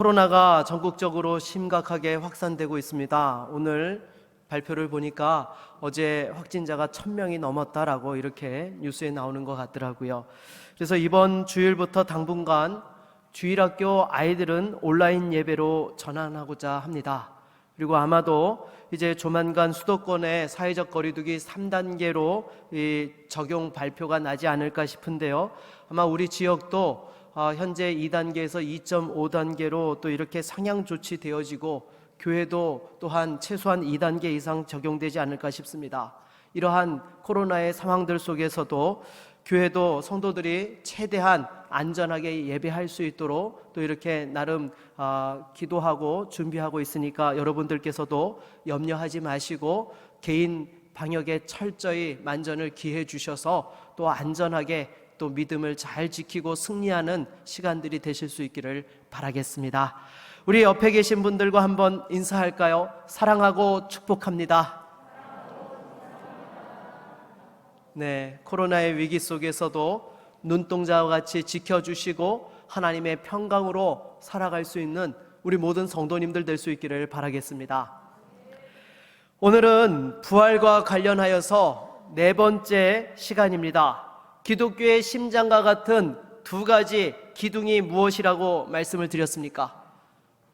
코로나가 전국적으로 심각하게 확산되고 있습니다. 오늘 발표를 보니까 어제 확진자가 1000명이 넘었다라고 이렇게 뉴스에 나오는 것 같더라고요. 그래서 이번 주일부터 당분간 주일학교 아이들은 온라인 예배로 전환하고자 합니다. 그리고 아마도 이제 조만간 수도권의 사회적 거리두기 3단계로 적용 발표가 나지 않을까 싶은데요. 아마 우리 지역도 현재 2단계에서 2.5단계로 또 이렇게 상향 조치되어지고 교회도 또한 최소한 2단계 이상 적용되지 않을까 싶습니다. 이러한 코로나의 상황들 속에서도 교회도 성도들이 최대한 안전하게 예배할 수 있도록 또 이렇게 나름 기도하고 준비하고 있으니까 여러분들께서도 염려하지 마시고 개인 방역에 철저히 만전을 기해 주셔서 또 안전하게 또 믿음을 잘 지키고 승리하는 시간들이 되실 수 있기를 바라겠습니다. 우리 옆에 계신 분들과 한번 인사할까요? 사랑하고 축복합니다. 네, 코로나의 위기 속에서도 눈동자와 같이 지켜주시고 하나님의 평강으로 살아갈 수 있는 우리 모든 성도님들 될 수 있기를 바라겠습니다. 오늘은 부활과 관련하여서 네 번째 시간입니다. 기독교의 심장과 같은 두 가지 기둥이 무엇이라고 말씀을 드렸습니까?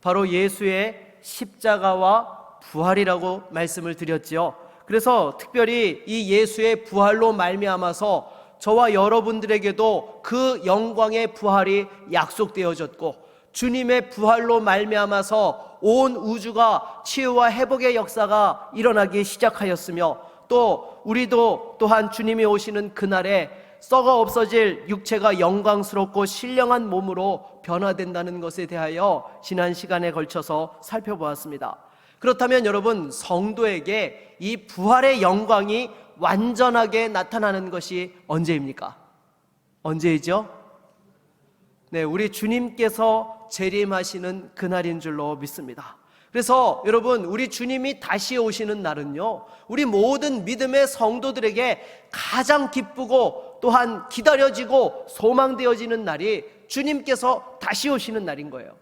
바로 예수의 십자가와 부활이라고 말씀을 드렸지요. 그래서 특별히 이 예수의 부활로 말미암아서 저와 여러분들에게도 그 영광의 부활이 약속되어졌고, 주님의 부활로 말미암아서 온 우주가 치유와 회복의 역사가 일어나기 시작하였으며, 또 우리도 또한 주님이 오시는 그날에 썩어 없어질 육체가 영광스럽고 신령한 몸으로 변화된다는 것에 대하여 지난 시간에 걸쳐서 살펴보았습니다. 그렇다면 여러분, 성도에게 이 부활의 영광이 완전하게 나타나는 것이 언제입니까? 언제이죠? 네, 우리 주님께서 재림하시는 그날인 줄로 믿습니다. 그래서 여러분, 우리 주님이 다시 오시는 날은요, 우리 모든 믿음의 성도들에게 가장 기쁘고 또한 기다려지고 소망되어지는 날이 주님께서 다시 오시는 날인 거예요.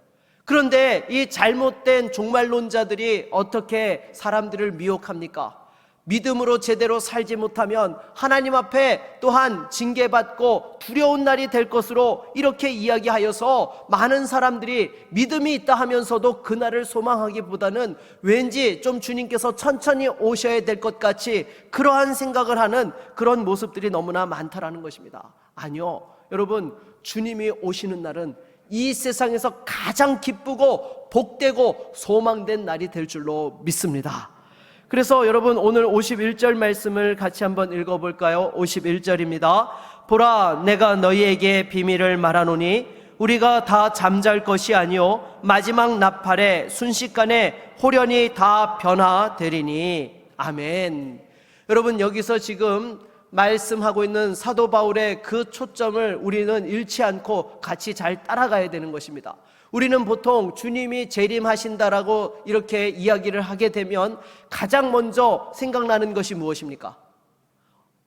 그런데 이 잘못된 종말론자들이 어떻게 사람들을 미혹합니까? 믿음으로 제대로 살지 못하면 하나님 앞에 또한 징계받고 두려운 날이 될 것으로 이렇게 이야기하여서 많은 사람들이 믿음이 있다 하면서도 그날을 소망하기보다는 왠지 좀 주님께서 천천히 오셔야 될 것 같이 그러한 생각을 하는 그런 모습들이 너무나 많다라는 것입니다. 아니요, 여러분, 주님이 오시는 날은 이 세상에서 가장 기쁘고 복되고 소망된 날이 될 줄로 믿습니다. 그래서 여러분, 오늘 51절 말씀을 같이 한번 읽어볼까요? 51절입니다. 보라, 내가 너희에게 비밀을 말하노니 우리가 다 잠잘 것이 아니요 마지막 나팔에 순식간에 호련히 다 변화되리니. 아멘. 여러분, 여기서 지금 말씀하고 있는 사도 바울의 그 초점을 우리는 잃지 않고 같이 잘 따라가야 되는 것입니다. 우리는 보통 주님이 재림하신다라고 이렇게 이야기를 하게 되면 가장 먼저 생각나는 것이 무엇입니까?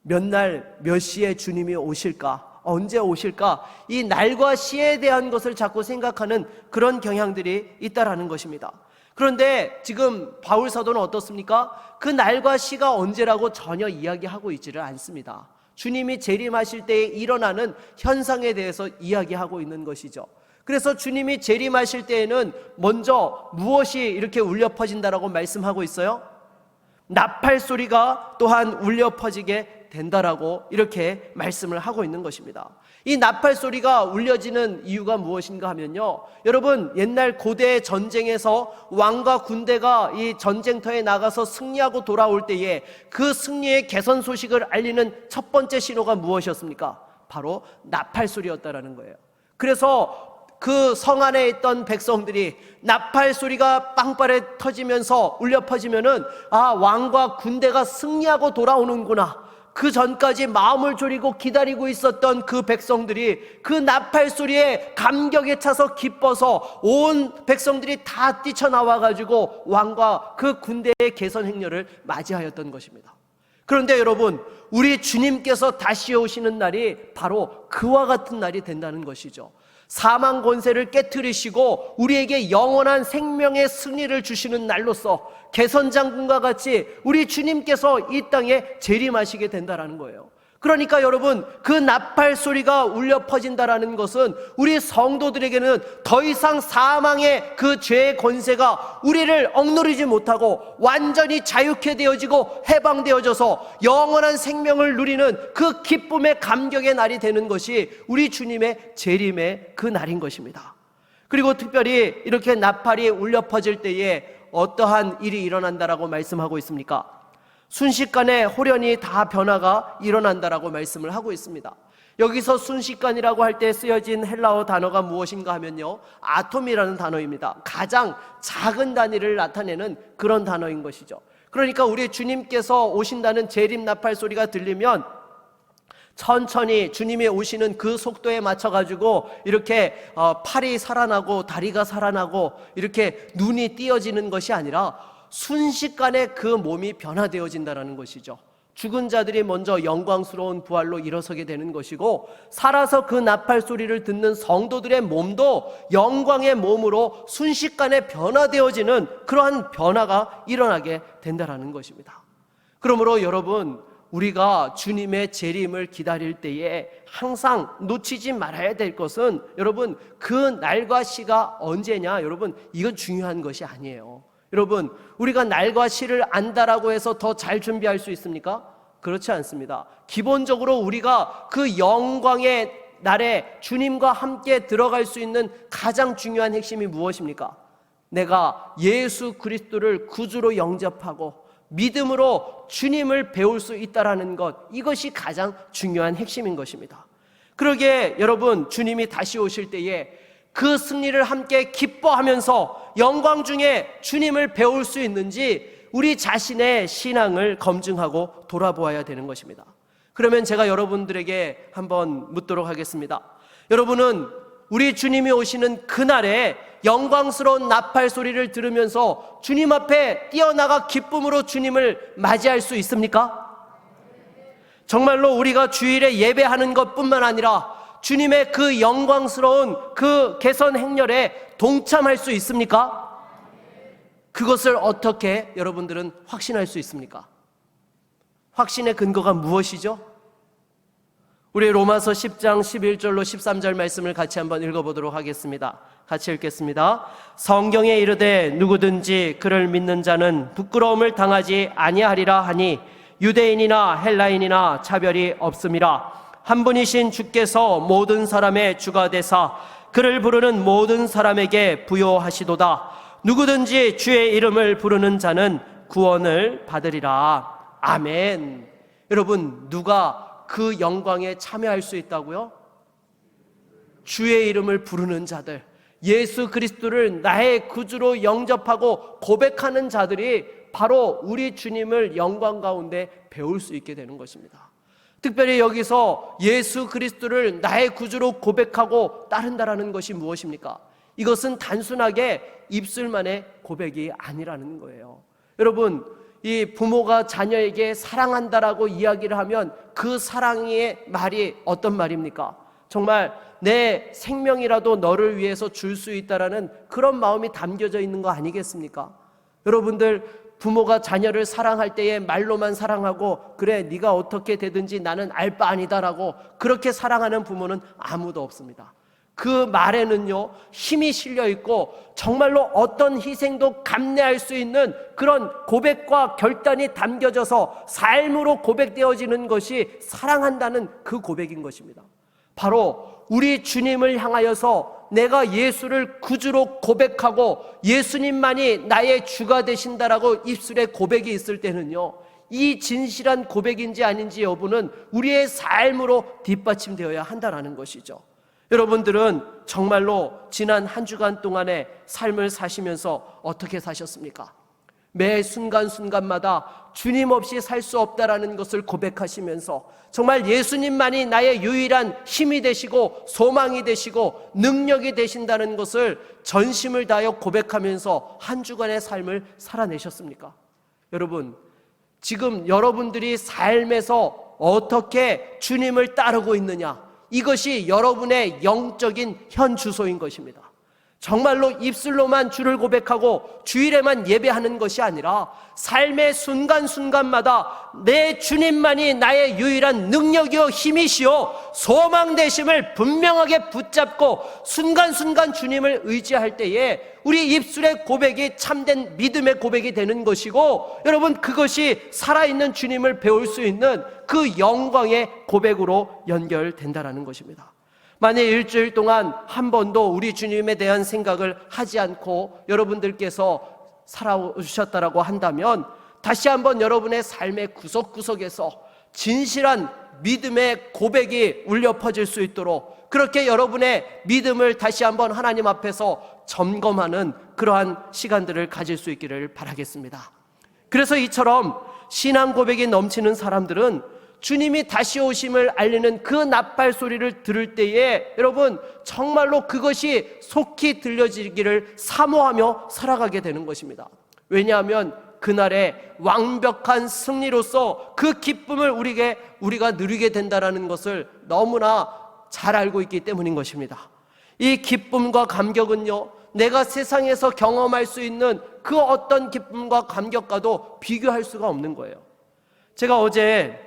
몇 날, 몇 시에 주님이 오실까? 언제 오실까? 이 날과 시에 대한 것을 자꾸 생각하는 그런 경향들이 있다라는 것입니다. 그런데 지금 바울 사도는 어떻습니까? 그 날과 시가 언제라고 전혀 이야기하고 있지를 않습니다. 주님이 재림하실 때에 일어나는 현상에 대해서 이야기하고 있는 것이죠. 그래서 주님이 재림하실 때에는 먼저 무엇이 이렇게 울려 퍼진다라고 말씀하고 있어요? 나팔 소리가 또한 울려 퍼지게 된다라고 이렇게 말씀을 하고 있는 것입니다. 이 나팔 소리가 울려지는 이유가 무엇인가 하면요, 여러분, 옛날 고대 전쟁에서 왕과 군대가 이 전쟁터에 나가서 승리하고 돌아올 때에 그 승리의 개선 소식을 알리는 첫 번째 신호가 무엇이었습니까? 바로 나팔 소리였다라는 거예요. 그래서 그 성 안에 있던 백성들이 나팔 소리가 빵빠레 터지면서 울려 퍼지면은, 아, 왕과 군대가 승리하고 돌아오는구나. 그 전까지 마음을 졸이고 기다리고 있었던 그 백성들이 그 나팔 소리에 감격에 차서 기뻐서 온 백성들이 다 뛰쳐나와가지고 왕과 그 군대의 개선 행렬을 맞이하였던 것입니다. 그런데 여러분, 우리 주님께서 다시 오시는 날이 바로 그와 같은 날이 된다는 것이죠. 사망 권세를 깨트리시고 우리에게 영원한 생명의 승리를 주시는 날로서 개선장군과 같이 우리 주님께서 이 땅에 재림하시게 된다라는 거예요. 그러니까 여러분, 그 나팔 소리가 울려 퍼진다라는 것은 우리 성도들에게는 더 이상 사망의 그 죄의 권세가 우리를 억누르지 못하고 완전히 자유케 되어지고 해방되어져서 영원한 생명을 누리는 그 기쁨의 감격의 날이 되는 것이 우리 주님의 재림의 그 날인 것입니다. 그리고 특별히 이렇게 나팔이 울려 퍼질 때에 어떠한 일이 일어난다라고 말씀하고 있습니까? 순식간에 홀연히 다 변화가 일어난다라고 말씀을 하고 있습니다. 여기서 순식간이라고 할 때 쓰여진 헬라어 단어가 무엇인가 하면요, 아톰이라는 단어입니다. 가장 작은 단위를 나타내는 그런 단어인 것이죠. 그러니까 우리 주님께서 오신다는 재림 나팔 소리가 들리면 천천히 주님이 오시는 그 속도에 맞춰가지고 이렇게 팔이 살아나고 다리가 살아나고 이렇게 눈이 띄어지는 것이 아니라 순식간에 그 몸이 변화되어진다는 것이죠. 죽은 자들이 먼저 영광스러운 부활로 일어서게 되는 것이고, 살아서 그 나팔 소리를 듣는 성도들의 몸도 영광의 몸으로 순식간에 변화되어지는 그러한 변화가 일어나게 된다는 것입니다. 그러므로 여러분, 우리가 주님의 재림을 기다릴 때에 항상 놓치지 말아야 될 것은, 여러분, 그 날과 시가 언제냐, 여러분, 이건 중요한 것이 아니에요. 여러분, 우리가 날과 시를 안다라고 해서 더 잘 준비할 수 있습니까? 그렇지 않습니다. 기본적으로 우리가 그 영광의 날에 주님과 함께 들어갈 수 있는 가장 중요한 핵심이 무엇입니까? 내가 예수 그리스도를 구주로 영접하고 믿음으로 주님을 배울 수 있다라는 것, 이것이 가장 중요한 핵심인 것입니다. 그러기에 여러분, 주님이 다시 오실 때에 그 승리를 함께 기뻐하면서 영광 중에 주님을 배울 수 있는지 우리 자신의 신앙을 검증하고 돌아보아야 되는 것입니다. 그러면 제가 여러분들에게 한번 묻도록 하겠습니다. 여러분은 우리 주님이 오시는 그날에 영광스러운 나팔 소리를 들으면서 주님 앞에 뛰어나가 기쁨으로 주님을 맞이할 수 있습니까? 정말로 우리가 주일에 예배하는 것뿐만 아니라 주님의 그 영광스러운 그 개선 행렬에 동참할 수 있습니까? 그것을 어떻게 여러분들은 확신할 수 있습니까? 확신의 근거가 무엇이죠? 우리 로마서 10장 11절로 13절 말씀을 같이 한번 읽어보도록 하겠습니다. 같이 읽겠습니다. 성경에 이르되 누구든지 그를 믿는 자는 부끄러움을 당하지 아니하리라 하니 유대인이나 헬라인이나 차별이 없음이라. 한 분이신 주께서 모든 사람의 주가 되사 그를 부르는 모든 사람에게 부요하시도다. 누구든지 주의 이름을 부르는 자는 구원을 받으리라. 아멘. 여러분, 누가 그 영광에 참여할 수 있다고요? 주의 이름을 부르는 자들, 예수 그리스도를 나의 구주로 영접하고 고백하는 자들이 바로 우리 주님을 영광 가운데 배울 수 있게 되는 것입니다. 특별히 여기서 예수 그리스도를 나의 구주로 고백하고 따른다라는 것이 무엇입니까? 이것은 단순하게 입술만의 고백이 아니라는 거예요. 여러분, 이 부모가 자녀에게 사랑한다라고 이야기를 하면 그 사랑의 말이 어떤 말입니까? 정말 내 생명이라도 너를 위해서 줄 수 있다라는 그런 마음이 담겨져 있는 거 아니겠습니까? 여러분들, 부모가 자녀를 사랑할 때에 말로만 사랑하고 그래 네가 어떻게 되든지 나는 알 바 아니다라고 그렇게 사랑하는 부모는 아무도 없습니다. 그 말에는요, 힘이 실려 있고 정말로 어떤 희생도 감내할 수 있는 그런 고백과 결단이 담겨져서 삶으로 고백되어지는 것이 사랑한다는 그 고백인 것입니다. 바로 우리 주님을 향하여서 내가 예수를 구주로 고백하고 예수님만이 나의 주가 되신다라고 입술에 고백이 있을 때는요, 이 진실한 고백인지 아닌지 여부는 우리의 삶으로 뒷받침되어야 한다는 것이죠. 여러분들은 정말로 지난 한 주간 동안의 삶을 사시면서 어떻게 사셨습니까? 매 순간순간마다 주님 없이 살 수 없다라는 것을 고백하시면서 정말 예수님만이 나의 유일한 힘이 되시고 소망이 되시고 능력이 되신다는 것을 전심을 다하여 고백하면서 한 주간의 삶을 살아내셨습니까? 여러분, 지금 여러분들이 삶에서 어떻게 주님을 따르고 있느냐, 이것이 여러분의 영적인 현 주소인 것입니다. 정말로 입술로만 주를 고백하고 주일에만 예배하는 것이 아니라 삶의 순간순간마다 내 주님만이 나의 유일한 능력이요 힘이시요 소망되심을 분명하게 붙잡고 순간순간 주님을 의지할 때에 우리 입술의 고백이 참된 믿음의 고백이 되는 것이고, 여러분, 그것이 살아있는 주님을 배울 수 있는 그 영광의 고백으로 연결된다라는 것입니다. 만약 일주일 동안 한 번도 우리 주님에 대한 생각을 하지 않고 여러분들께서 살아오셨다라고 한다면, 다시 한번 여러분의 삶의 구석구석에서 진실한 믿음의 고백이 울려 퍼질 수 있도록, 그렇게 여러분의 믿음을 다시 한번 하나님 앞에서 점검하는 그러한 시간들을 가질 수 있기를 바라겠습니다. 그래서 이처럼 신앙 고백이 넘치는 사람들은 주님이 다시 오심을 알리는 그 나팔 소리를 들을 때에 여러분 정말로 그것이 속히 들려지기를 사모하며 살아가게 되는 것입니다. 왜냐하면 그날의 완벽한 승리로서 그 기쁨을 우리가 누리게 된다는 것을 너무나 잘 알고 있기 때문인 것입니다. 이 기쁨과 감격은요, 내가 세상에서 경험할 수 있는 그 어떤 기쁨과 감격과도 비교할 수가 없는 거예요. 제가 어제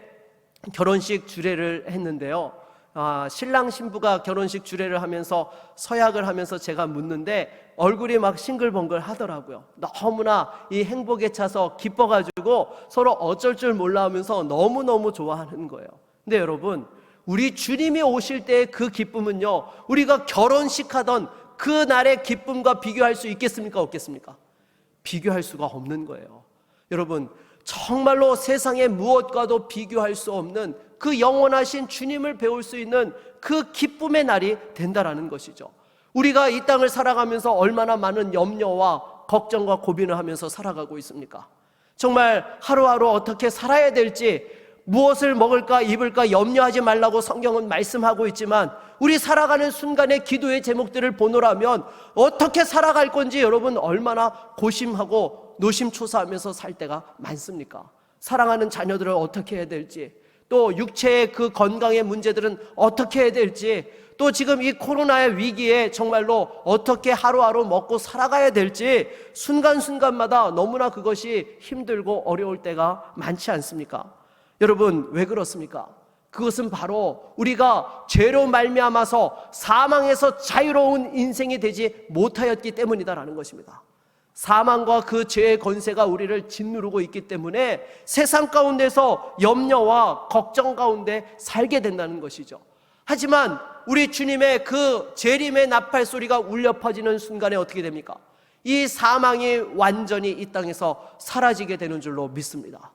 결혼식 주례를 했는데요, 신랑 신부가 결혼식 주례를 하면서 서약을 하면서 제가 묻는데 얼굴이 막 싱글벙글 하더라고요. 너무나 이 행복에 차서 기뻐가지고 서로 어쩔 줄 몰라 하면서 너무너무 좋아하는 거예요. 근데 여러분, 우리 주님이 오실 때의 그 기쁨은요, 우리가 결혼식 하던 그 날의 기쁨과 비교할 수 있겠습니까? 없겠습니까? 비교할 수가 없는 거예요. 여러분, 정말로 세상의 무엇과도 비교할 수 없는 그 영원하신 주님을 배울 수 있는 그 기쁨의 날이 된다라는 것이죠. 우리가 이 땅을 살아가면서 얼마나 많은 염려와 걱정과 고민을 하면서 살아가고 있습니까? 정말 하루하루 어떻게 살아야 될지, 무엇을 먹을까 입을까 염려하지 말라고 성경은 말씀하고 있지만, 우리 살아가는 순간의 기도의 제목들을 보노라면 어떻게 살아갈 건지 여러분 얼마나 고심하고 노심초사하면서 살 때가 많습니까? 사랑하는 자녀들을 어떻게 해야 될지, 또 육체의 그 건강의 문제들은 어떻게 해야 될지, 또 지금 이 코로나의 위기에 정말로 어떻게 하루하루 먹고 살아가야 될지 순간순간마다 너무나 그것이 힘들고 어려울 때가 많지 않습니까? 여러분, 왜 그렇습니까? 그것은 바로 우리가 죄로 말미암아서 사망에서 자유로운 인생이 되지 못하였기 때문이다라는 것입니다. 사망과 그 죄의 권세가 우리를 짓누르고 있기 때문에 세상 가운데서 염려와 걱정 가운데 살게 된다는 것이죠. 하지만 우리 주님의 그 재림의 나팔 소리가 울려 퍼지는 순간에 어떻게 됩니까? 이 사망이 완전히 이 땅에서 사라지게 되는 줄로 믿습니다.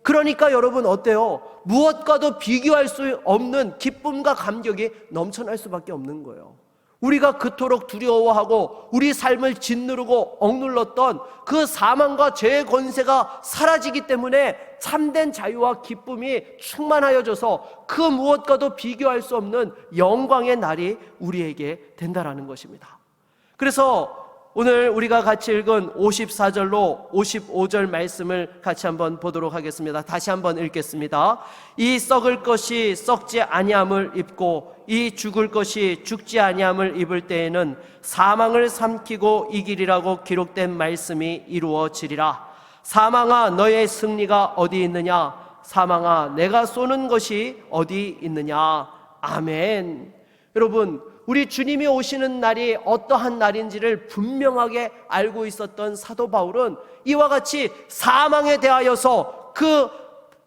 그러니까 여러분 어때요? 무엇과도 비교할 수 없는 기쁨과 감격이 넘쳐날 수밖에 없는 거예요. 우리가 그토록 두려워하고 우리 삶을 짓누르고 억눌렀던 그 사망과 죄의 권세가 사라지기 때문에 참된 자유와 기쁨이 충만하여져서 그 무엇과도 비교할 수 없는 영광의 날이 우리에게 된다라는 것입니다. 그래서 오늘 우리가 같이 읽은 54절로 55절 말씀을 같이 한번 보도록 하겠습니다. 다시 한번 읽겠습니다. 이 썩을 것이 썩지 아니함을 입고 이 죽을 것이 죽지 아니함을 입을 때에는 사망을 삼키고 이기리라고 기록된 말씀이 이루어지리라. 사망아, 너의 승리가 어디 있느냐? 사망아, 내가 쏘는 것이 어디 있느냐? 아멘. 여러분, 우리 주님이 오시는 날이 어떠한 날인지를 분명하게 알고 있었던 사도 바울은 이와 같이 사망에 대하여서 그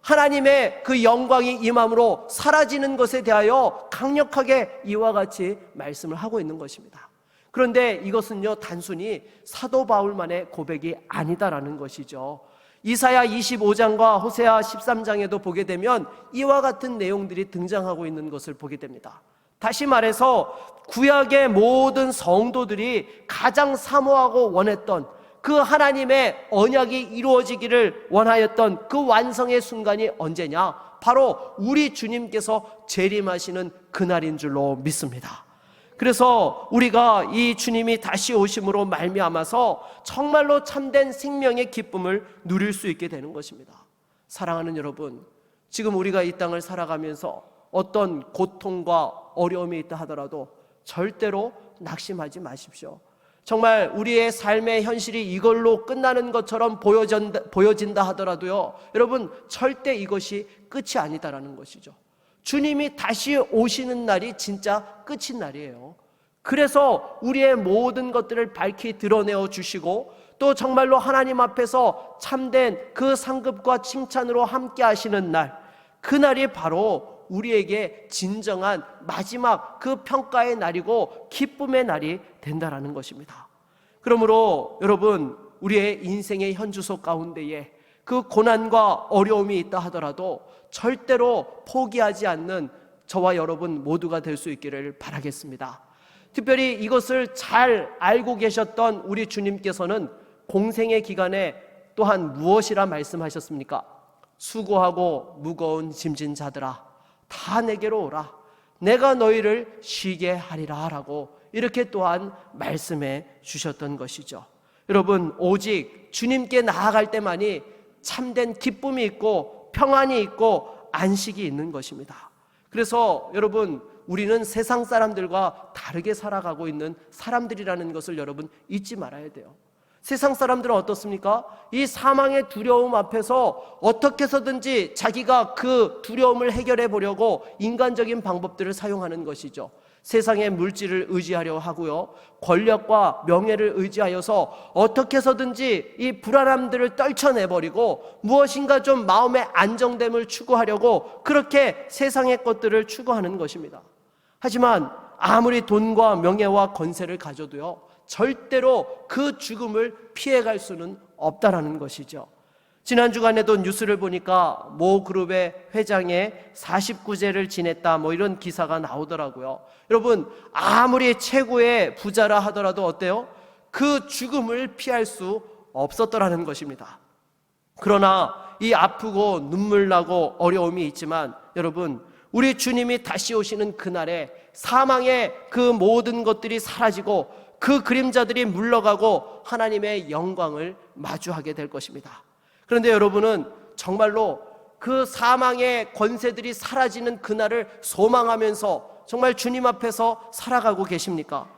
하나님의 그 영광이 임함으로 사라지는 것에 대하여 강력하게 이와 같이 말씀을 하고 있는 것입니다. 그런데 이것은요, 단순히 사도 바울만의 고백이 아니다라는 것이죠. 이사야 25장과 호세아 13장에도 보게 되면 이와 같은 내용들이 등장하고 있는 것을 보게 됩니다. 다시 말해서 구약의 모든 성도들이 가장 사모하고 원했던 그 하나님의 언약이 이루어지기를 원하였던 그 완성의 순간이 언제냐? 바로 우리 주님께서 재림하시는 그날인 줄로 믿습니다. 그래서 우리가 이 주님이 다시 오심으로 말미암아서 정말로 참된 생명의 기쁨을 누릴 수 있게 되는 것입니다. 사랑하는 여러분, 지금 우리가 이 땅을 살아가면서 어떤 고통과 어려움이 있다 하더라도 절대로 낙심하지 마십시오. 정말 우리의 삶의 현실이 이걸로 끝나는 것처럼 보여진다 하더라도요, 여러분 절대 이것이 끝이 아니다라는 것이죠. 주님이 다시 오시는 날이 진짜 끝인 날이에요. 그래서 우리의 모든 것들을 밝히 드러내어 주시고 또 정말로 하나님 앞에서 참된 그 상급과 칭찬으로 함께 하시는 날, 그날이 바로 우리에게 진정한 마지막 그 평가의 날이고 기쁨의 날이 된다라는 것입니다. 그러므로 여러분, 우리의 인생의 현주소 가운데에 그 고난과 어려움이 있다 하더라도 절대로 포기하지 않는 저와 여러분 모두가 될 수 있기를 바라겠습니다. 특별히 이것을 잘 알고 계셨던 우리 주님께서는 공생의 기간에 또한 무엇이라 말씀하셨습니까? 수고하고 무거운 짐진 자들아, 다 내게로 오라. 내가 너희를 쉬게 하리라 라고 이렇게 또한 말씀해 주셨던 것이죠. 여러분, 오직 주님께 나아갈 때만이 참된 기쁨이 있고 평안이 있고 안식이 있는 것입니다. 그래서 여러분, 우리는 세상 사람들과 다르게 살아가고 있는 사람들이라는 것을 여러분 잊지 말아야 돼요. 세상 사람들은 어떻습니까? 이 사망의 두려움 앞에서 어떻게 해서든지 자기가 그 두려움을 해결해 보려고 인간적인 방법들을 사용하는 것이죠. 세상의 물질을 의지하려 하고요, 권력과 명예를 의지하여서 어떻게 해서든지 이 불안함들을 떨쳐내버리고 무엇인가 좀 마음의 안정됨을 추구하려고 그렇게 세상의 것들을 추구하는 것입니다. 하지만 아무리 돈과 명예와 권세를 가져도요, 절대로 그 죽음을 피해갈 수는 없다라는 것이죠. 지난 주간에도 뉴스를 보니까 모 그룹의 회장의 49세를 지냈다 이런 기사가 나오더라고요. 여러분, 아무리 최고의 부자라 하더라도 어때요? 그 죽음을 피할 수 없었더라는 것입니다. 그러나 이 아프고 눈물 나고 어려움이 있지만 여러분, 우리 주님이 다시 오시는 그날에 사망의 그 모든 것들이 사라지고 그 그림자들이 물러가고 하나님의 영광을 마주하게 될 것입니다. 그런데 여러분은 정말로 그 사망의 권세들이 사라지는 그날을 소망하면서 정말 주님 앞에서 살아가고 계십니까?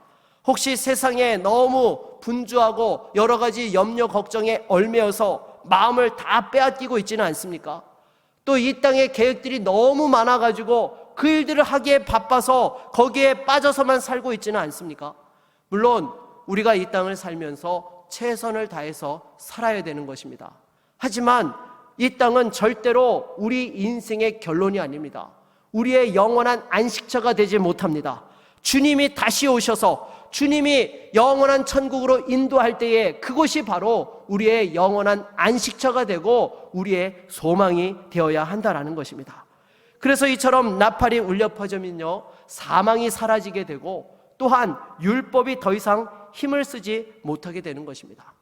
혹시 세상에 너무 분주하고 여러 가지 염려 걱정에 얽매여서 마음을 다 빼앗기고 있지는 않습니까? 또 이 땅의 계획들이 너무 많아가지고 그 일들을 하기에 바빠서 거기에 빠져서만 살고 있지는 않습니까? 물론 우리가 이 땅을 살면서 최선을 다해서 살아야 되는 것입니다. 하지만 이 땅은 절대로 우리 인생의 결론이 아닙니다. 우리의 영원한 안식처가 되지 못합니다. 주님이 다시 오셔서 주님이 영원한 천국으로 인도할 때에 그것이 바로 우리의 영원한 안식처가 되고 우리의 소망이 되어야 한다라는 것입니다. 그래서 이처럼 나팔이 울려 퍼지면요, 사망이 사라지게 되고 또한 율법이 더 이상 힘을 쓰지 못하게 되는 것입니다.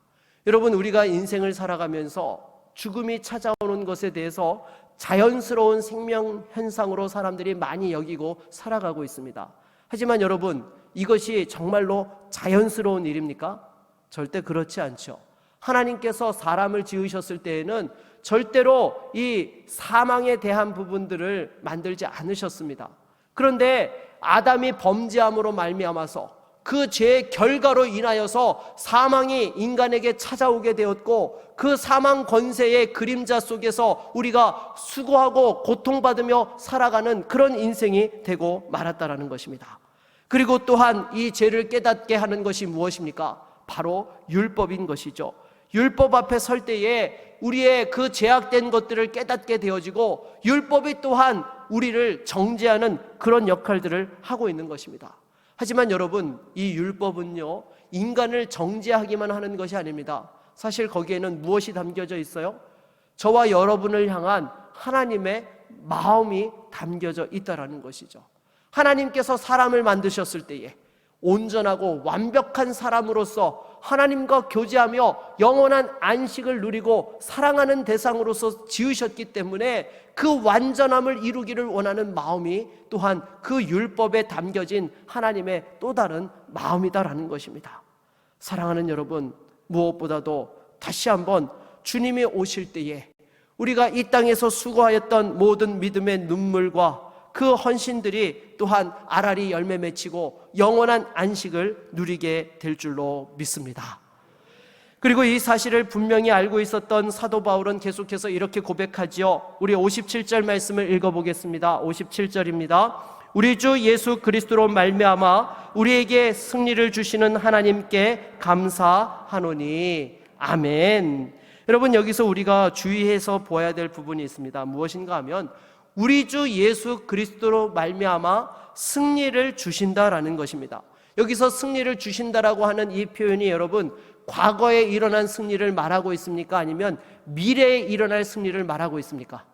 여러분, 우리가 인생을 살아가면서 죽음이 찾아오는 것에 대해서 자연스러운 생명 현상으로 사람들이 많이 여기고 살아가고 있습니다. 하지만 여러분, 이것이 정말로 자연스러운 일입니까? 절대 그렇지 않죠. 하나님께서 사람을 지으셨을 때에는 절대로 이 사망에 대한 부분들을 만들지 않으셨습니다. 그런데 아담이 범죄함으로 말미암아서 그 죄의 결과로 인하여서 사망이 인간에게 찾아오게 되었고 그 사망 권세의 그림자 속에서 우리가 수고하고 고통받으며 살아가는 그런 인생이 되고 말았다라는 것입니다. 그리고 또한 이 죄를 깨닫게 하는 것이 무엇입니까? 바로 율법인 것이죠. 율법 앞에 설 때에 우리의 그 죄악된 것들을 깨닫게 되어지고 율법이 또한 우리를 정죄하는 그런 역할들을 하고 있는 것입니다. 하지만 여러분, 이 율법은요, 인간을 정죄하기만 하는 것이 아닙니다. 사실 거기에는 무엇이 담겨져 있어요? 저와 여러분을 향한 하나님의 마음이 담겨져 있다라는 것이죠. 하나님께서 사람을 만드셨을 때에 온전하고 완벽한 사람으로서 하나님과 교제하며 영원한 안식을 누리고 사랑하는 대상으로서 지으셨기 때문에 그 완전함을 이루기를 원하는 마음이 또한 그 율법에 담겨진 하나님의 또 다른 마음이다라는 것입니다. 사랑하는 여러분, 무엇보다도 다시 한번 주님이 오실 때에 우리가 이 땅에서 수고하였던 모든 믿음의 눈물과 그 헌신들이 또한 알알이 열매 맺히고 영원한 안식을 누리게 될 줄로 믿습니다. 그리고 이 사실을 분명히 알고 있었던 사도 바울은 계속해서 이렇게 고백하지요. 우리 57절 말씀을 읽어보겠습니다. 57절입니다. 우리 주 예수 그리스도로 말미암아 우리에게 승리를 주시는 하나님께 감사하노니 아멘. 여러분, 여기서 우리가 주의해서 보아야 될 부분이 있습니다. 무엇인가 하면 우리 주 예수 그리스도로 말미암아 승리를 주신다라는 것입니다. 여기서 승리를 주신다라고 하는 이 표현이 여러분, 과거에 일어난 승리를 말하고 있습니까? 아니면 미래에 일어날 승리를 말하고 있습니까?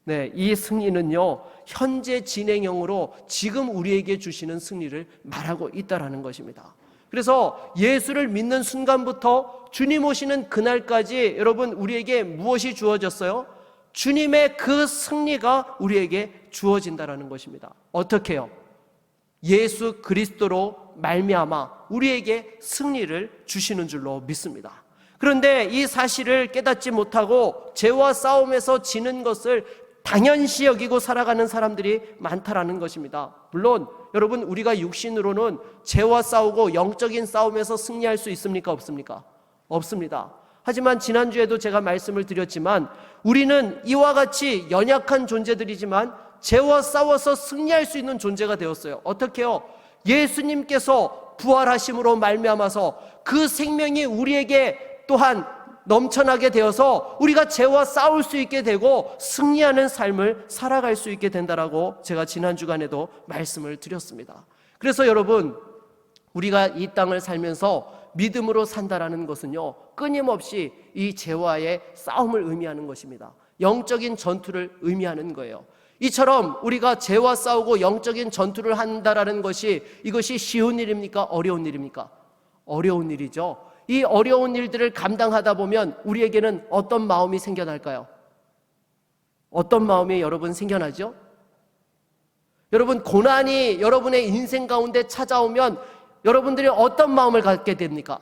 네, 이 승리는요, 현재 진행형으로 지금 우리에게 주시는 승리를 말하고 있다라는 것입니다. 그래서 예수를 믿는 순간부터 주님 오시는 그날까지 여러분, 우리에게 무엇이 주어졌어요? 주님의 그 승리가 우리에게 주어진다라는 것입니다. 어떻게요? 예수 그리스도로 말미암아 우리에게 승리를 주시는 줄로 믿습니다. 그런데 이 사실을 깨닫지 못하고 죄와 싸움에서 지는 것을 당연시 여기고 살아가는 사람들이 많다라는 것입니다. 물론 여러분, 우리가 육신으로는 죄와 싸우고 영적인 싸움에서 승리할 수 있습니까? 없습니까? 없습니다. 하지만 지난주에도 제가 말씀을 드렸지만 우리는 이와 같이 연약한 존재들이지만 죄와 싸워서 승리할 수 있는 존재가 되었어요. 어떻게요? 예수님께서 부활하심으로 말미암아서 그 생명이 우리에게 또한 넘쳐나게 되어서 우리가 죄와 싸울 수 있게 되고 승리하는 삶을 살아갈 수 있게 된다라고 제가 지난 주간에도 말씀을 드렸습니다. 그래서 여러분, 우리가 이 땅을 살면서 믿음으로 산다라는 것은요, 끊임없이 이 죄와의 싸움을 의미하는 것입니다. 영적인 전투를 의미하는 거예요. 이처럼 우리가 죄와 싸우고 영적인 전투를 한다라는 것이, 이것이 쉬운 일입니까? 어려운 일입니까? 어려운 일이죠. 이 어려운 일들을 감당하다 보면 우리에게는 어떤 마음이 생겨날까요? 어떤 마음이 여러분 생겨나죠? 여러분, 고난이 여러분의 인생 가운데 찾아오면 여러분들이 어떤 마음을 갖게 됩니까?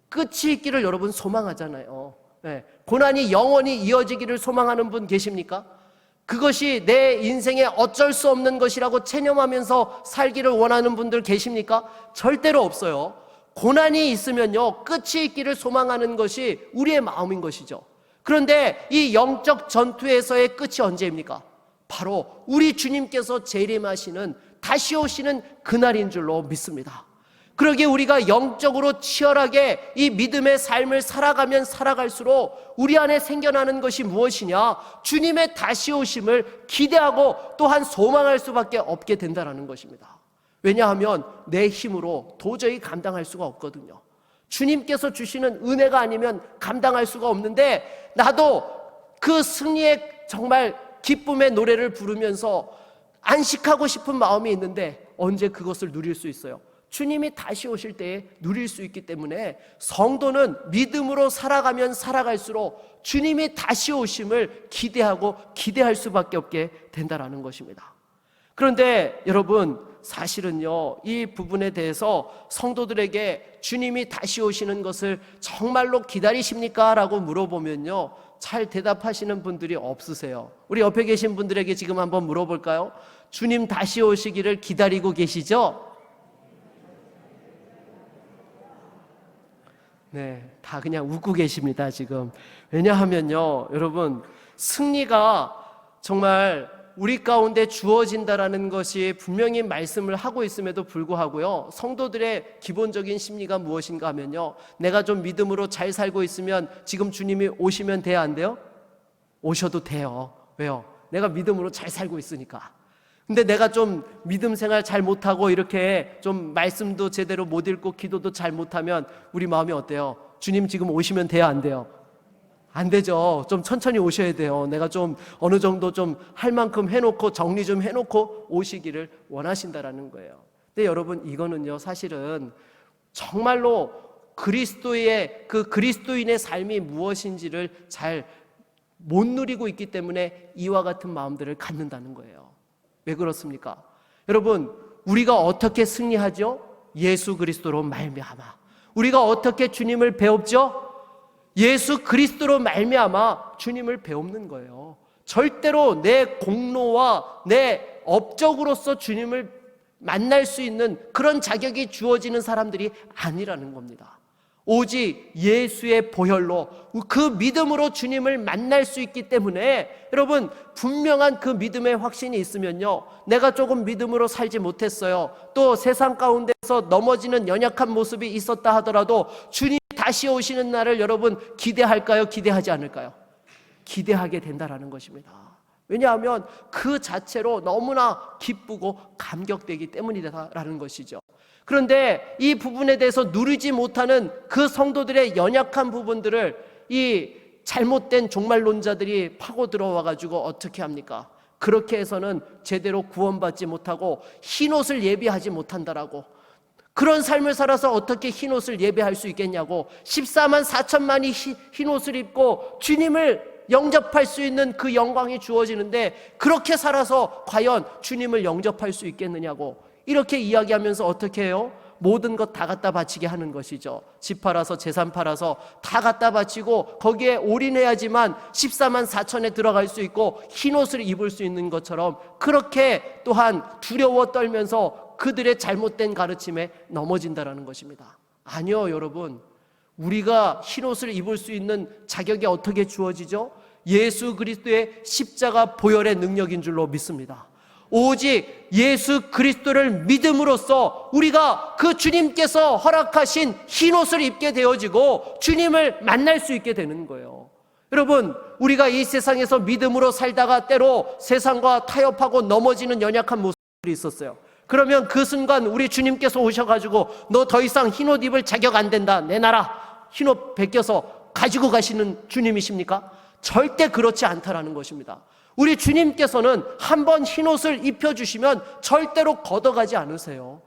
끝이 있기를 여러분 소망하잖아요. 네. 고난이 영원히 이어지기를 소망하는 분 계십니까? 그것이 내 인생에 어쩔 수 없는 것이라고 체념하면서 살기를 원하는 분들 계십니까? 절대로 없어요. 고난이 있으면요, 끝이 있기를 소망하는 것이 우리의 마음인 것이죠. 그런데 이 영적 전투에서의 끝이 언제입니까? 바로 우리 주님께서 재림하시는, 다시 오시는 그날인 줄로 믿습니다. 그러기에 우리가 영적으로 치열하게 이 믿음의 삶을 살아가면 살아갈수록 우리 안에 생겨나는 것이 무엇이냐? 주님의 다시 오심을 기대하고 또한 소망할 수밖에 없게 된다는 것입니다. 왜냐하면 내 힘으로 도저히 감당할 수가 없거든요. 주님께서 주시는 은혜가 아니면 감당할 수가 없는데, 나도 그 승리의 정말 기쁨의 노래를 부르면서 안식하고 싶은 마음이 있는데 언제 그것을 누릴 수 있어요? 주님이 다시 오실 때에 누릴 수 있기 때문에 성도는 믿음으로 살아가면 살아갈수록 주님이 다시 오심을 기대하고 기대할 수밖에 없게 된다는 것입니다. 그런데 여러분, 사실은요, 이 부분에 대해서 성도들에게 주님이 다시 오시는 것을 정말로 기다리십니까? 라고 물어보면요, 잘 대답하시는 분들이 없으세요. 우리 옆에 계신 분들에게 지금 한번 물어볼까요? 주님 다시 오시기를 기다리고 계시죠? 네, 다 그냥 웃고 계십니다, 지금. 왜냐하면요, 여러분, 승리가 정말 우리 가운데 주어진다라는 것이 분명히 말씀을 하고 있음에도 불구하고요, 성도들의 기본적인 심리가 무엇인가 하면요, 내가 좀 믿음으로 잘 살고 있으면 지금 주님이 오시면 돼야 안 돼요? 오셔도 돼요. 왜요? 내가 믿음으로 잘 살고 있으니까. 근데 내가 좀 믿음 생활 잘 못하고 이렇게 좀 말씀도 제대로 못 읽고 기도도 잘 못하면 우리 마음이 어때요? 주님 지금 오시면 돼야 안 돼요? 안 되죠. 좀 천천히 오셔야 돼요. 내가 좀 어느 정도 좀 할 만큼 해놓고 정리 좀 해놓고 오시기를 원하신다라는 거예요. 근데 여러분, 이거는요, 사실은 정말로 그리스도의 그 그리스도인의 삶이 무엇인지를 잘 못 누리고 있기 때문에 이와 같은 마음들을 갖는다는 거예요. 왜 그렇습니까? 여러분, 우리가 어떻게 승리하죠? 예수 그리스도로 말미암아. 우리가 어떻게 주님을 배웁죠? 예수 그리스도로 말미암아 주님을 배우는 거예요. 절대로 내 공로와 내 업적으로서 주님을 만날 수 있는 그런 자격이 주어지는 사람들이 아니라는 겁니다. 오직 예수의 보혈로 그 믿음으로 주님을 만날 수 있기 때문에 여러분, 분명한 그 믿음의 확신이 있으면요, 내가 조금 믿음으로 살지 못했어요, 또 세상 가운데서 넘어지는 연약한 모습이 있었다 하더라도 주님 다시 오시는 날을 여러분 기대할까요? 기대하지 않을까요? 기대하게 된다라는 것입니다. 왜냐하면 그 자체로 너무나 기쁘고 감격되기 때문이다라는 것이죠. 그런데 이 부분에 대해서 누리지 못하는 그 성도들의 연약한 부분들을 이 잘못된 종말론자들이 파고 들어와 가지고 어떻게 합니까? 그렇게 해서는 제대로 구원받지 못하고 흰옷을 예비하지 못한다라고, 그런 삶을 살아서 어떻게 흰옷을 예배할 수 있겠냐고, 14만 4천만이 흰옷을 입고 주님을 영접할 수 있는 그 영광이 주어지는데 그렇게 살아서 과연 주님을 영접할 수 있겠느냐고, 이렇게 이야기하면서 어떻게 해요? 모든 것 다 갖다 바치게 하는 것이죠. 집 팔아서 재산 팔아서 다 갖다 바치고 거기에 올인해야지만 14만 4천에 들어갈 수 있고 흰옷을 입을 수 있는 것처럼, 그렇게 또한 두려워 떨면서 그들의 잘못된 가르침에 넘어진다라는 것입니다. 아니요, 여러분, 우리가 흰옷을 입을 수 있는 자격이 어떻게 주어지죠? 예수 그리스도의 십자가 보혈의 능력인 줄로 믿습니다. 오직 예수 그리스도를 믿음으로써 우리가 그 주님께서 허락하신 흰옷을 입게 되어지고 주님을 만날 수 있게 되는 거예요. 여러분, 우리가 이 세상에서 믿음으로 살다가 때로 세상과 타협하고 넘어지는 연약한 모습들이 있었어요. 그러면 그 순간 우리 주님께서 오셔가지고 너 더 이상 흰옷 입을 자격 안 된다, 내놔라, 흰옷 벗겨서 가지고 가시는 주님이십니까? 절대 그렇지 않다라는 것입니다. 우리 주님께서는 한번 흰옷을 입혀주시면 절대로 걷어가지 않으세요.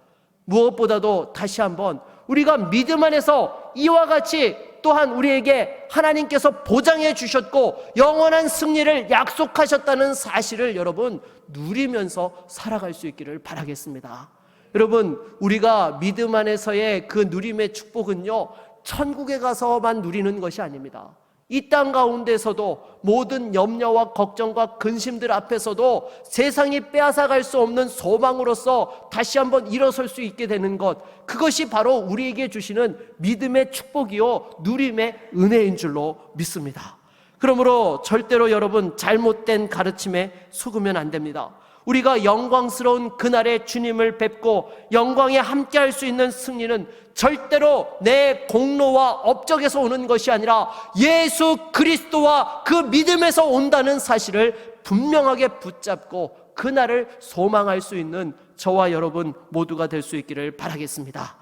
무엇보다도 다시 한번 우리가 믿음 안에서 이와 같이 또한 우리에게 하나님께서 보장해 주셨고 영원한 승리를 약속하셨다는 사실을 여러분 누리면서 살아갈 수 있기를 바라겠습니다. 여러분, 우리가 믿음 안에서의 그 누림의 축복은요, 천국에 가서만 누리는 것이 아닙니다. 이 땅 가운데서도 모든 염려와 걱정과 근심들 앞에서도 세상이 빼앗아갈 수 없는 소망으로서 다시 한번 일어설 수 있게 되는 것, 그것이 바로 우리에게 주시는 믿음의 축복이요 누림의 은혜인 줄로 믿습니다. 그러므로 절대로 여러분 잘못된 가르침에 속으면 안 됩니다. 우리가 영광스러운 그날에 주님을 뵙고 영광에 함께할 수 있는 승리는 절대로 내 공로와 업적에서 오는 것이 아니라 예수 그리스도와 그 믿음에서 온다는 사실을 분명하게 붙잡고 그날을 소망할 수 있는 저와 여러분 모두가 될 수 있기를 바라겠습니다.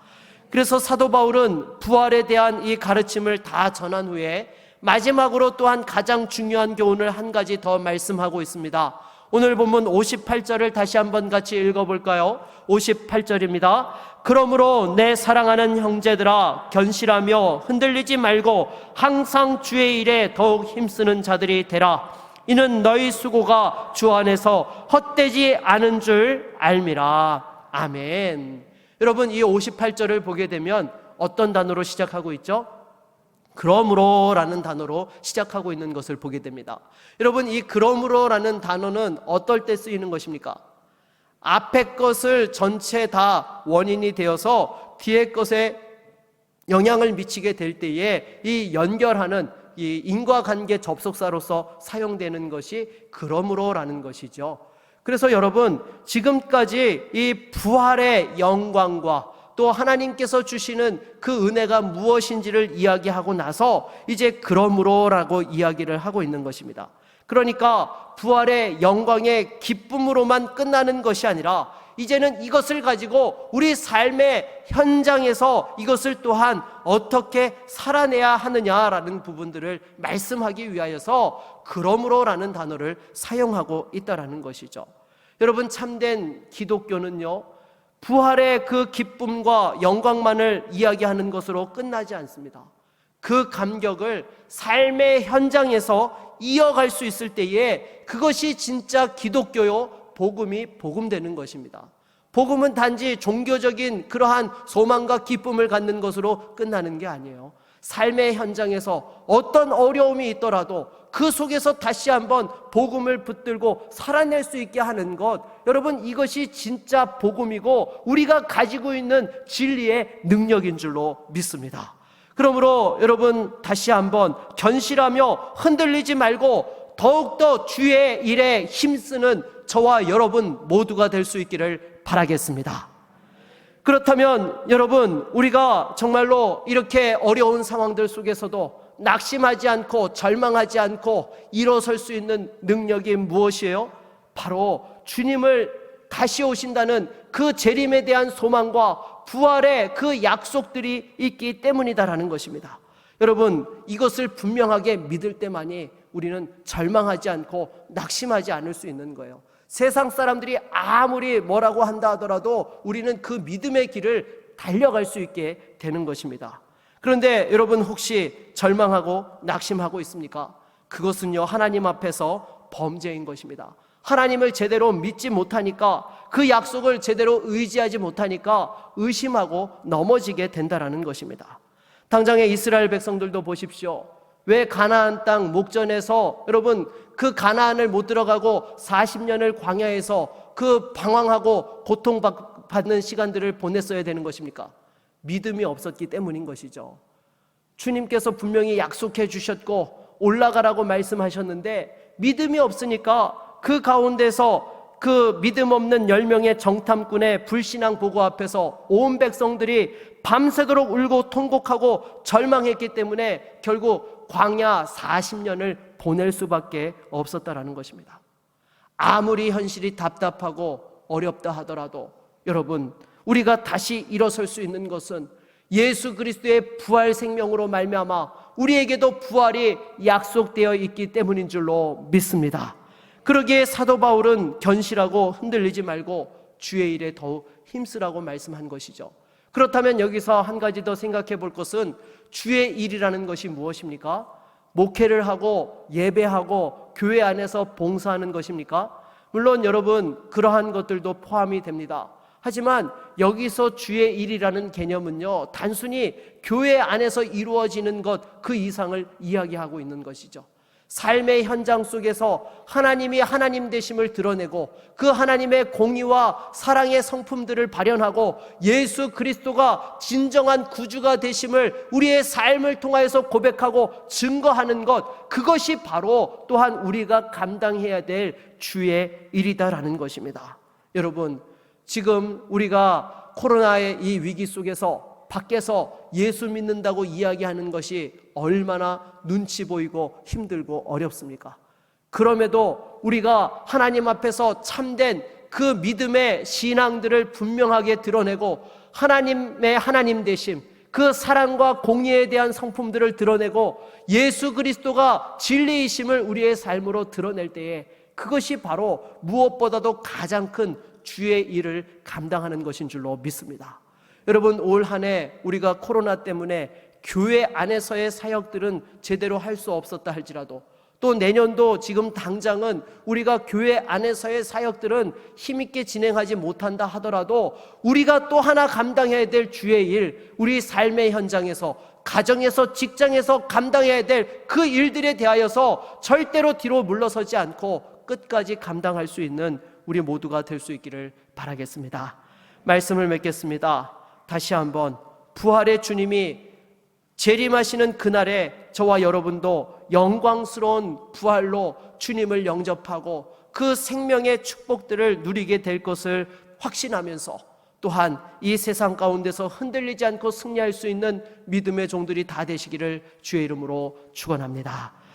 그래서 사도 바울은 부활에 대한 이 가르침을 다 전한 후에 마지막으로 또한 가장 중요한 교훈을 한 가지 더 말씀하고 있습니다. 오늘 본문 58절을 다시 한번 같이 읽어볼까요? 58절입니다. 그러므로 내 사랑하는 형제들아, 견실하며 흔들리지 말고 항상 주의 일에 더욱 힘쓰는 자들이 되라. 이는 너희 수고가 주 안에서 헛되지 않은 줄 알미라. 아멘. 여러분, 이 58절을 보게 되면 어떤 단어로 시작하고 있죠? 그러므로 라는 단어로 시작하고 있는 것을 보게 됩니다. 여러분, 이 그러므로 라는 단어는 어떨 때 쓰이는 것입니까? 앞에 것을 전체 다 원인이 되어서 뒤에 것에 영향을 미치게 될 때에 이 연결하는 이 인과관계 접속사로서 사용되는 것이 그러므로 라는 것이죠. 그래서 여러분, 지금까지 이 부활의 영광과 또 하나님께서 주시는 그 은혜가 무엇인지를 이야기하고 나서 이제 그러므로라고 이야기를 하고 있는 것입니다. 그러니까 부활의 영광의 기쁨으로만 끝나는 것이 아니라 이제는 이것을 가지고 우리 삶의 현장에서 이것을 또한 어떻게 살아내야 하느냐라는 부분들을 말씀하기 위하여서 그러므로라는 단어를 사용하고 있다라는 것이죠. 여러분, 참된 기독교는요, 부활의 그 기쁨과 영광만을 이야기하는 것으로 끝나지 않습니다. 그 감격을 삶의 현장에서 이어갈 수 있을 때에 그것이 진짜 기독교요 복음이 복음되는 것입니다. 복음은 단지 종교적인 그러한 소망과 기쁨을 갖는 것으로 끝나는 게 아니에요. 삶의 현장에서 어떤 어려움이 있더라도 그 속에서 다시 한번 복음을 붙들고 살아낼 수 있게 하는 것, 여러분, 이것이 진짜 복음이고 우리가 가지고 있는 진리의 능력인 줄로 믿습니다. 그러므로 여러분, 다시 한번 견실하며 흔들리지 말고 더욱더 주의 일에 힘쓰는 저와 여러분 모두가 될 수 있기를 바라겠습니다. 그렇다면 여러분, 우리가 정말로 이렇게 어려운 상황들 속에서도 낙심하지 않고 절망하지 않고 일어설 수 있는 능력이 무엇이에요? 바로 주님을 다시 오신다는 그 재림에 대한 소망과 부활의 그 약속들이 있기 때문이다라는 것입니다. 여러분, 이것을 분명하게 믿을 때만이 우리는 절망하지 않고 낙심하지 않을 수 있는 거예요. 세상 사람들이 아무리 뭐라고 한다 하더라도 우리는 그 믿음의 길을 달려갈 수 있게 되는 것입니다. 그런데 여러분, 혹시 절망하고 낙심하고 있습니까? 그것은요, 하나님 앞에서 범죄인 것입니다. 하나님을 제대로 믿지 못하니까, 그 약속을 제대로 의지하지 못하니까 의심하고 넘어지게 된다라는 것입니다. 당장의 이스라엘 백성들도 보십시오. 왜 가나안 땅 목전에서 여러분 그 가나안을 못 들어가고 40년을 광야에서 그 방황하고 고통받는 시간들을 보냈어야 되는 것입니까? 믿음이 없었기 때문인 것이죠. 주님께서 분명히 약속해 주셨고 올라가라고 말씀하셨는데 믿음이 없으니까 그 가운데서 그 믿음 없는 10명의 정탐꾼의 불신앙 보고 앞에서 온 백성들이 밤새도록 울고 통곡하고 절망했기 때문에 결국 광야 40년을 보낼 수밖에 없었다라는 것입니다. 아무리 현실이 답답하고 어렵다 하더라도 여러분, 우리가 다시 일어설 수 있는 것은 예수 그리스도의 부활 생명으로 말미암아 우리에게도 부활이 약속되어 있기 때문인 줄로 믿습니다. 그러기에 사도 바울은 견실하고 흔들리지 말고 주의 일에 더욱 힘쓰라고 말씀한 것이죠. 그렇다면 여기서 한 가지 더 생각해 볼 것은 주의 일이라는 것이 무엇입니까? 목회를 하고 예배하고 교회 안에서 봉사하는 것입니까? 물론 여러분, 그러한 것들도 포함이 됩니다. 하지만 여기서 주의 일이라는 개념은요, 단순히 교회 안에서 이루어지는 것 그 이상을 이야기하고 있는 것이죠. 삶의 현장 속에서 하나님이 하나님 되심을 드러내고 그 하나님의 공의와 사랑의 성품들을 발현하고 예수 그리스도가 진정한 구주가 되심을 우리의 삶을 통하여서 고백하고 증거하는 것, 그것이 바로 또한 우리가 감당해야 될 주의 일이다라는 것입니다. 여러분, 지금 우리가 코로나의 이 위기 속에서 밖에서 예수 믿는다고 이야기하는 것이 얼마나 눈치 보이고 힘들고 어렵습니까? 그럼에도 우리가 하나님 앞에서 참된 그 믿음의 신앙들을 분명하게 드러내고 하나님의 하나님 되심, 그 사랑과 공의에 대한 성품들을 드러내고 예수 그리스도가 진리이심을 우리의 삶으로 드러낼 때에 그것이 바로 무엇보다도 가장 큰 주의 일을 감당하는 것인 줄로 믿습니다. 여러분, 올 한 해 우리가 코로나 때문에 교회 안에서의 사역들은 제대로 할 수 없었다 할지라도, 또 내년도 지금 당장은 우리가 교회 안에서의 사역들은 힘있게 진행하지 못한다 하더라도 우리가 또 하나 감당해야 될 주의 일, 우리 삶의 현장에서, 가정에서, 직장에서 감당해야 될 그 일들에 대하여서 절대로 뒤로 물러서지 않고 끝까지 감당할 수 있는 우리 모두가 될 수 있기를 바라겠습니다. 말씀을 맺겠습니다. 다시 한번 부활의 주님이 재림하시는 그날에 저와 여러분도 영광스러운 부활로 주님을 영접하고 그 생명의 축복들을 누리게 될 것을 확신하면서 또한 이 세상 가운데서 흔들리지 않고 승리할 수 있는 믿음의 종들이 다 되시기를 주의 이름으로 축원합니다.